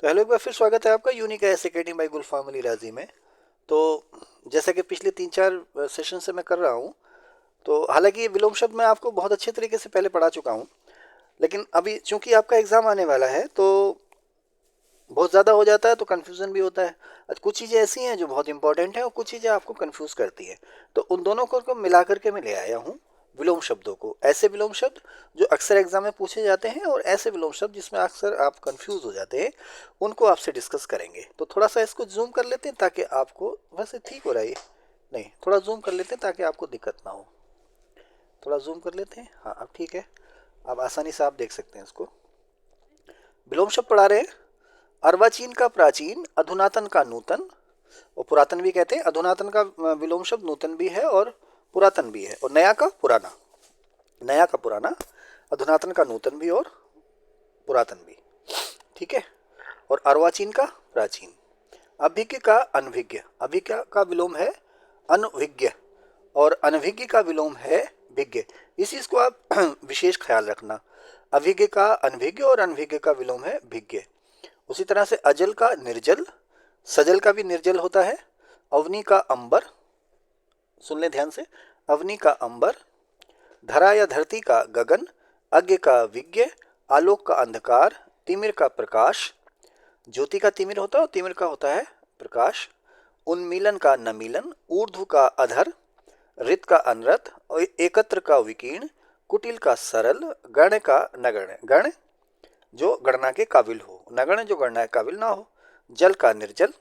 तो हेलो, एक बार फिर स्वागत है आपका यूनिक एस एकेडमी बाई गुलफाम अली राजी में। तो जैसा कि पिछले 3-4 सेशन से मैं कर रहा हूँ, तो हालांकि ये विलोम शब्द मैं आपको बहुत अच्छे तरीके से पहले पढ़ा चुका हूँ, लेकिन अभी चूंकि आपका एग्ज़ाम आने वाला है तो बहुत ज़्यादा हो जाता है तो कन्फ्यूज़न भी होता है। कुछ चीज़ें ऐसी हैं जो बहुत इंपॉर्टेंट हैं और कुछ चीज़ें आपको कन्फ्यूज़ करती हैं। तो उन दोनों को मिला करके मैं ले आया हूँ विलोम शब्दों को, ऐसे विलोम शब्द जो अक्सर एग्जाम में पूछे जाते हैं और ऐसे विलोम शब्द जिसमें अक्सर आप कंफ्यूज हो जाते हैं, उनको आपसे डिस्कस करेंगे। तो थोड़ा सा इसको जूम कर लेते हैं ताकि आपको, वैसे ठीक हो रहा है ये, नहीं थोड़ा जूम कर लेते हैं ताकि आपको दिक्कत ना हो। थोड़ा जूम कर लेते हैं, हाँ अब ठीक है। अब आसानी से आप देख सकते हैं इसको। विलोम शब्द पढ़ा रहे हैं। अर्वाचीन का प्राचीन, अधुनातन का नूतन, और पुरातन भी कहते हैं। अधुनातन का विलोम शब्द नूतन भी है और पुरातन भी है, और नया का पुराना, नया का पुराना, अधुनातन का नूतन भी और पुरातन भी, ठीक है। और अर्वाचीन का प्राचीन। अभिज्ञ का अनभिज्ञ, अभिज्ञ का विलोम है अनभिज्ञ और अनभिज्ञ का विलोम है भिज्ञ। इस चीज को आप विशेष ख्याल रखना। अभिज्ञ का अनभिज्ञ और अनभिज्ञ का विलोम है भिज्ञ। उसी तरह से अजल का निर्जल, सजल का भी निर्जल होता है। अवनी का अंबर, सुन ले ध्यान से, अवनी का अंबर। धरा या धरती का गगन, अज्ञ का विज्ञ, आलोक का अंधकार, तिमिर का प्रकाश। ज्योति का तिमिर होता है और तिमिर का होता है प्रकाश। उन्मीलन का नमीलन, ऊर्ध्व का अधर, रित का अनरत और एकत्र का विकीर्ण, कुटिल का सरल, गण का नगण्य, गण जो गणना के काबिल हो, नगण्य जो गणना के काबिल ना हो। जल का निर्जल।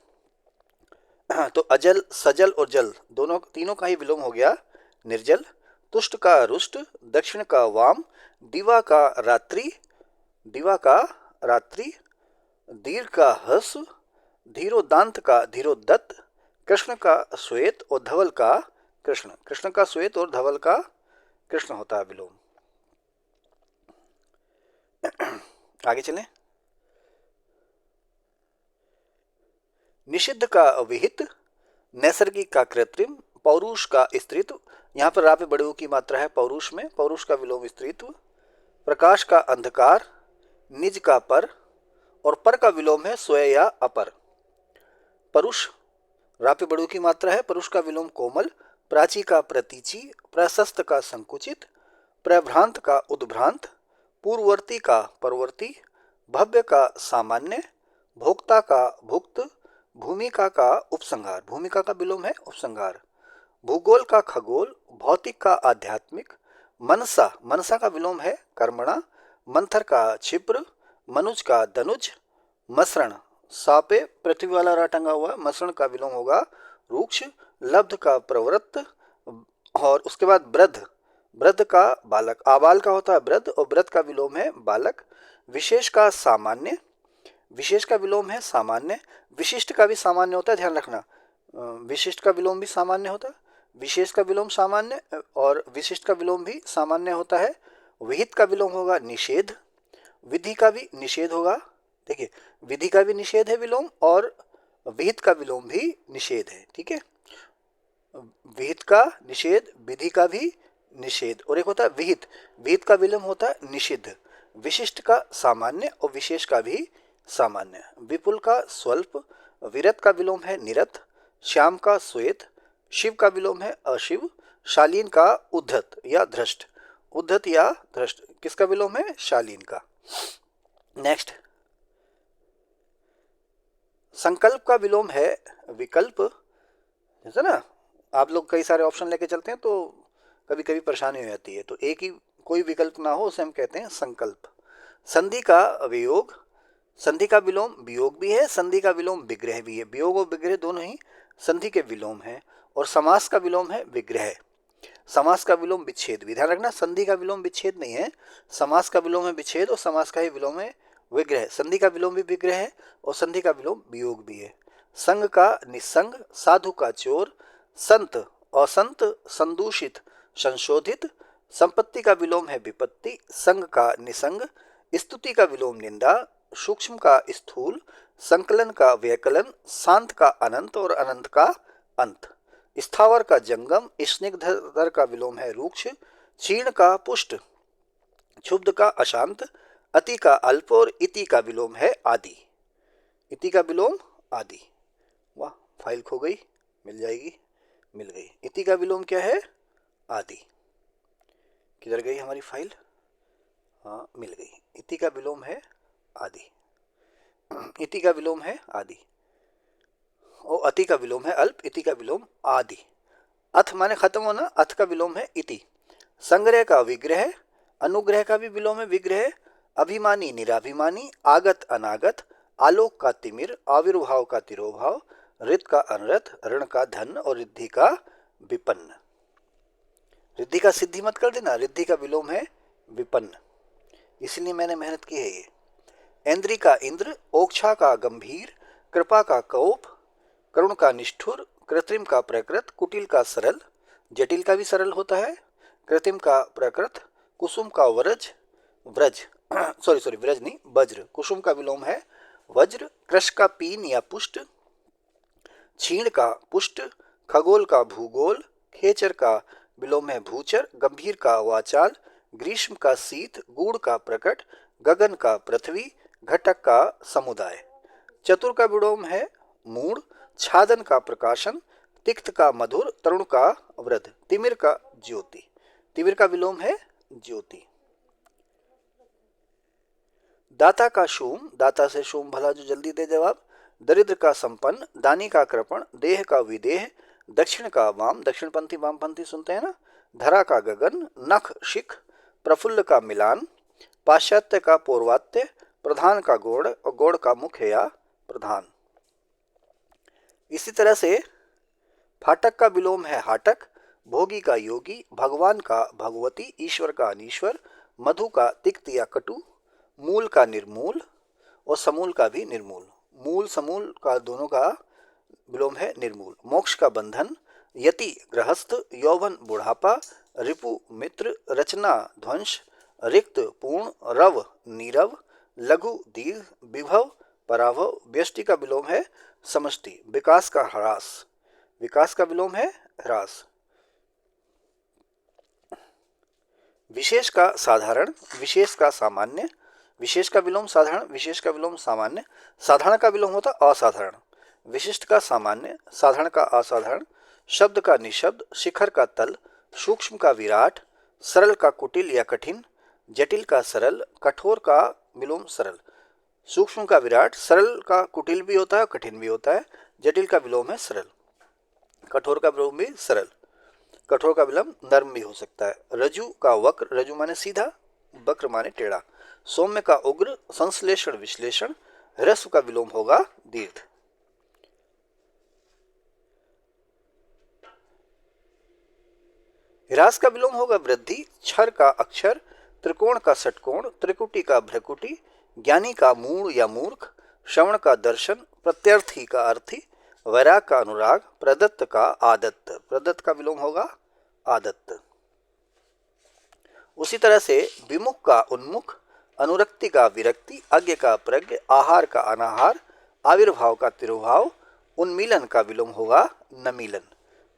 तो अजल, सजल और जल दोनों, तीनों का ही विलोम हो गया निर्जल। तुष्ट का रुष्ट, दक्षिण का वाम, दिवा का रात्रि, दिवा का रात्रि, दीर्घ का हस, धीरोदांत का धीरोदत्त, कृष्ण का श्वेत और धवल का कृष्ण, कृष्ण का श्वेत और धवल का कृष्ण होता है विलोम। आगे चलें। निषिद्ध का विहित, नैसर्गिक का कृत्रिम, पौरुष का स्त्रीत्व, यहाँ पर रा पे बड़े ऊ की मात्रा है पौरुष में, पौरुष का विलोम स्त्रीत्व। प्रकाश का अंधकार, निज का पर, और पर का विलोम है स्वय या अपर। परुष, रा पे बड़ू की मात्रा है, परुष का विलोम कोमल। प्राची का प्रतीची, प्रशस्त का संकुचित, प्रभ्रांत का उद्भ्रांत, पूर्ववर्ती का परवर्ती, भव्य का सामान्य, भोक्ता का भुक्त, भूमिका का उपसंहार, भूमिका का विलोम है उपसंहार। भूगोल का खगोल, भौतिक का आध्यात्मिक, मनसा, मनसा का विलोम है कर्मणा, मंथर का क्षिप्र, मनुज का धनुज, मसरण, सापे पृथ्वी वाला रा टंगा हुआ, मसरण का विलोम होगा रूक्ष, लब्ध का प्रवृत्त, और उसके बाद वृद्ध, वृद्ध का बालक, आबाल का होता है वृद्ध और वृद्ध का विलोम है बालक। विशेष का सामान्य, विशेष का विलोम है सामान्य। विशिष्ट का भी सामान्य होता है, ध्यान रखना, विशिष्ट का विलोम भी सामान्य होता है। विशेष का विलोम सामान्य और विशिष्ट का विलोम भी सामान्य होता है। विहित का विलोम होगा निषेध, विधि का भी निषेध होगा। देखिए, विधि का भी निषेध है विलोम और विहित का विलोम भी निषेध है, ठीक है। विहित का निषेध, विधि का भी निषेध, और एक होता है विहित, विहित का विलोम होता है निषिद्ध। विशिष्ट का सामान्य और विशेष का भी सामान्य। विपुल का स्वल्प, विरत का विलोम है निरत। श्याम का श्वेत, शिव का विलोम है अशिव। शालीन का उद्धत या धृष्ट, उद्धत या धृष्ट किसका विलोम है, शालीन का। नेक्स्ट, संकल्प का विलोम है विकल्प, जैसे ना आप लोग कई सारे ऑप्शन लेके चलते हैं तो कभी कभी परेशानी हो जाती है, तो एक ही कोई विकल्प ना हो उसे हम कहते हैं संकल्प। संधि का वियोग, संधि का विलोम वियोग भी है, संधि का विलोम विग्रह भी है। वियोग और विग्रह दोनों ही संधि के विलोम है। और समास का विलोम है विग्रह, समास का विलोम विच्छेद भी, ध्यान रखना संधि का विलोम विच्छेद नहीं है, समास का विलोम है विच्छेद और समास का ही विलोम है विग्रह। संधि का विलोम भी विग्रह है और संधि का विलोम वियोग भी है। संग का निसंग, साधु का चोर, संत असंत, संदूषित संशोधित। संपत्ति का विलोम है विपत्ति, संग का निसंग। स्तुति का विलोम निंदा, सूक्ष्म का स्थूल, संकलन का व्यकलन, शांत का अनंत और अनंत का अंत। स्थावर का जंगम, स्निग्धर का विलोम है रूक्ष, क्षीण का पुष्ट, क्षुब्ध का अशांत, अति का अल्प और इति का विलोम है आदि। इति का विलोम आदि। वाह, फाइल खो गई, मिल जाएगी, मिल गई। इति का विलोम क्या है? आदि। किधर गई हमारी फाइल? हाँ, मिल गई। इति का विलोम है आदि। इति का विलोम है आदि। और अति का विलोम है अल्प, इति का विलोम आदि। अथ माने खत्म होना, अथ का विलोम है इति। संग्रह का विग्रह, अनुग्रह का भी विलोम है विग्रह। अभिमानी निराभिमानी, आगत अनागत, आलोक का तिमिर, आविर्भाव का तिरोभाव, रित का अनरत, ऋण का धन और रिद्धि का विपन्न। रिद्धि का सिद्धि मत कर देना, रिद्धि का विलोम है विपन्न, इसलिए मैंने मेहनत की है ये। ऐन्द्री का इंद्र, ओक्षा का गंभीर, कृपा का कोप, करुण का निष्ठुर, कृत्रिम का प्रकृत, कुटिल का सरल, जटिल का भी सरल होता है, कृत्रिम का प्रकृत, कुसुम का वरज, व्रज सॉरी व्रज नहीं, वज्र। कुसुम का विलोम है वज्र। कृष का पीन या पुष्ट, छीण का पुष्ट, खगोल का भूगोल, खेचर का विलोम है भूचर, गंभीर का वाचाल, ग्रीष्म का शीत, गूढ़ का प्रकट, गगन का पृथ्वी, घटक का समुदाय। चतुर का विलोम है मूढ़, छादन का प्रकाशन, तिक्त का मधुर, तरुण का वृद्ध, तिमिर का ज्योति। तिमिर का विलोम है ज्योति। दाता का शूम, दाता से शूम भला जो जल्दी दे जवाब। दरिद्र का संपन्न, दानी का कृपण, देह का विदेह, दक्षिण का वाम, दक्षिणपंथी वामपंथी सुनते हैं ना। धरा का गगन, नख शिख, प्रफुल्ल का मिलान, पाश्चात्य का पौर्वात्य, प्रधान का गौड़ और गौड़ का मुख्य या प्रधान। इसी तरह से फाटक का विलोम है हाटक, भोगी का योगी, भगवान का भगवती, ईश्वर का अनीश्वर, मधु का तिक्त या कटु, मूल का निर्मूल और समूल का भी निर्मूल। मूल समूल का दोनों का विलोम है निर्मूल। मोक्ष का बंधन, यति गृहस्थ, यौवन बुढ़ापा, रिपु मित्र, रचना ध्वंस, रिक्त पूर्ण, रव नीरव, लघु दीर्घ, विभव पराभव। व्यष्टि का विलोम है समष्टि। विकास का ह्रास, विकास का विलोम है ह्रास। विशेष का साधारण, विशेष का सामान्य, विशेष का विलोम साधारण, विशेष का विलोम सामान्य। साधारण का विलोम होता असाधारण। विशिष्ट का सामान्य, साधारण का असाधारण, शब्द का निशब्द, शिखर का तल, सूक्ष्म का विराट, सरल का कुटिल या कठिन, जटिल का सरल, कठोर का विलोम सरल। सूक्ष्म का विराट, सरल का कुटिल भी होता है, कठिन भी होता है, जटिल का विलोम है सरल, कठोर का विलोम भी सरल, कठोर का विलोम नर्म भी हो सकता है। रजु का वक्र, रजु माने सीधा, वक्र माने टेढ़ा। सौम्य का उग्र, संश्लेषण विश्लेषण, ह्रस्व का विलोम होगा दीर्घ। ह्रास का विलोम होगा वृद्धि। क्षर का अक्षर, त्रिकोण का षटकोण, त्रिकुटी का भ्रकुटी, ज्ञानी का मूढ़ या मूर्ख, श्रवण का दर्शन, प्रत्यर्थी का अर्थी, वैराग का अनुराग, प्रदत्त का आदत्त, प्रदत्त का विलोम होगा आदत्त। उसी तरह से विमुख का उन्मुख, अनुरक्ति का विरक्ति, अज्ञ का प्रज्ञ, आहार का अनाहार, आविर्भाव का तिरोभाव, उन्मीलन का विलोम होगा नमीलन।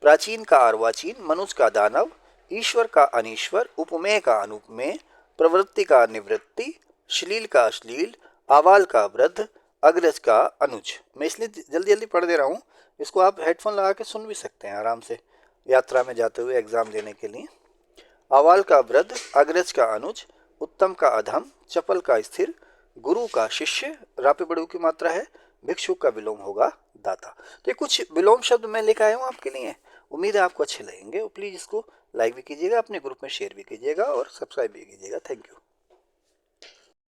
प्राचीन का अर्वाचीन, मनुज का दानव, ईश्वर का अनीश्वर, उपमेय का अनुपमेय, प्रवृत्ति का निवृत्ति, श्लील का अश्लील, आवाल का वृद्ध, अग्रज का अनुज। मैं इसलिए जल्दी जल्दी पढ़ दे रहा हूँ, इसको आप हेडफोन लगा के सुन भी सकते हैं आराम से यात्रा में जाते हुए एग्जाम देने के लिए। आवाल का वृद्ध, अग्रज का अनुज, उत्तम का अधम, चपल का स्थिर, गुरु का शिष्य, रापे बड़ू की मात्रा है, भिक्षुक का विलोम होगा दाता। तो ये कुछ विलोम शब्द मैं लेकर आया हूँ आपके लिए, उम्मीद है आपको अच्छे लगेंगे। प्लीज़ इसको लाइक भी कीजिएगा, अपने ग्रुप में शेयर भी कीजिएगा और सब्सक्राइब भी कीजिएगा। Thank you.